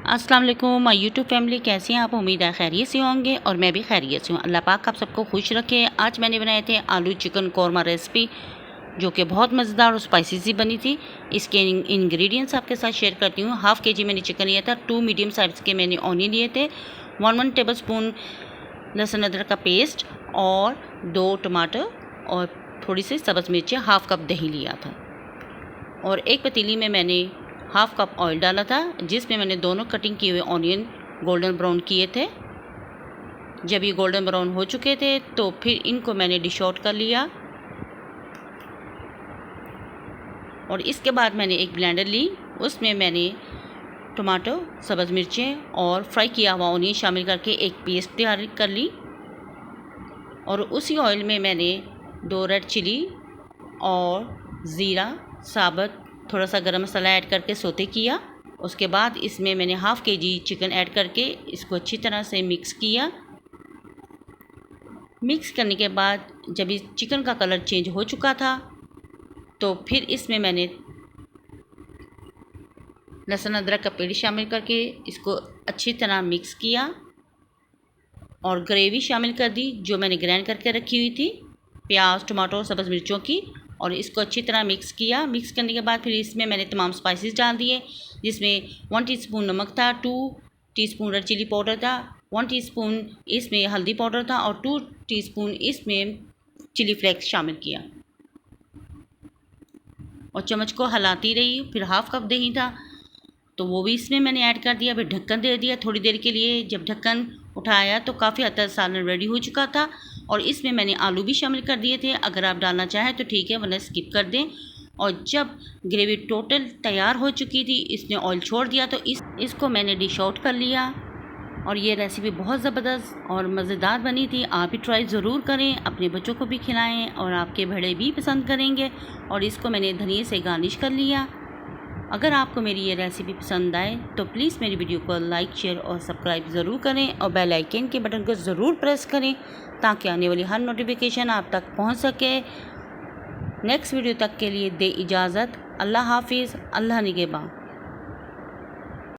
अस्सलाम वालेकुम my YouTube family, कैसे हैं आप? उम्मीद है खैरियत से होंगे और मैं भी खैरियत से हूँ। अल्लाह पाक आप सबको खुश रखे। आज मैंने बनाए थे आलू चिकन कौरमा रेसिपी, जो कि बहुत मज़ेदार और स्पाइसी सी बनी थी। इसके इंग्रेडिएंट्स आपके साथ शेयर करती हूँ। हाफ़ के जी मैंने चिकन लिया था, 2 मीडियम साइज़ के मैंने ऑनियन लिए थे, 1 टेबल स्पून लहसुन अदरक का पेस्ट और 2 टमाटर और थोड़ी सी सब्ज़ मिर्चें, हाफ़ कप दही लिया था। और एक पतीली में मैंने हाफ़ कप ऑयल डाला था, जिसमें मैंने दोनों कटिंग किए हुए ऑनियन गोल्डन ब्राउन किए थे। जब ये गोल्डन ब्राउन हो चुके थे तो फिर इनको मैंने डिश आउट कर लिया। और इसके बाद मैंने एक ब्लेंडर ली, उसमें मैंने टमाटो, सब्ज़ मिर्चें और फ्राई किया हुआ ऑनियन शामिल करके एक पेस्ट तैयार कर ली। और उसी ऑयल में मैंने 2 रेड चिली और ज़ीरा साबुत, थोड़ा सा गरम मसाला ऐड करके सोते किया। उसके बाद इसमें मैंने हाफ़ के जी चिकन ऐड करके इसको अच्छी तरह से मिक्स किया। मिक्स करने के बाद जब इस चिकन का कलर चेंज हो चुका था तो फिर इसमें मैंने लहसुन अदरक का पेस्ट शामिल करके इसको अच्छी तरह मिक्स किया और ग्रेवी शामिल कर दी जो मैंने ग्राइंड करके रखी हुई थी, प्याज, टमाटो, सब्ज़ मिर्चों की। और इसको अच्छी तरह मिक्स किया। मिक्स करने के बाद फिर इसमें मैंने तमाम स्पाइसेस डाल दिए, जिसमें 1 टीस्पून नमक था, 2 टीस्पून रेड चिली पाउडर था, 1 टीस्पून इसमें हल्दी पाउडर था और 2 टीस्पून इसमें चिली फ्लेक्स शामिल किया। और चम्मच को हिलाती रही। फिर हाफ़ कप दही था तो वो भी इसमें मैंने ऐड कर दिया। फिर ढक्कन दे दिया थोड़ी देर के लिए। जब ढक्कन उठाया तो काफ़ी हद तक सालन रेडी हो चुका था और इसमें मैंने आलू भी शामिल कर दिए थे। अगर आप डालना चाहें तो ठीक है, वरना स्किप कर दें। और जब ग्रेवी टोटल तैयार हो चुकी थी, इसने ऑयल छोड़ दिया तो इसको मैंने डिश आउट कर लिया। और ये रेसिपी बहुत ज़बरदस्त और मज़ेदार बनी थी। आप भी ट्राई ज़रूर करें, अपने बच्चों को भी खिलाएं और आपके बड़े भी पसंद करेंगे। और इसको मैंने धनिया से गार्निश कर लिया। अगर आपको मेरी ये रेसिपी पसंद आए तो प्लीज़ मेरी वीडियो को लाइक, शेयर और सब्सक्राइब ज़रूर करें और बेल आइकन के बटन को ज़रूर प्रेस करें ताकि आने वाली हर नोटिफिकेशन आप तक पहुंच सके। नेक्स्ट वीडियो तक के लिए दे इजाज़त। अल्लाह हाफिज़, अल्लाह निगहबान।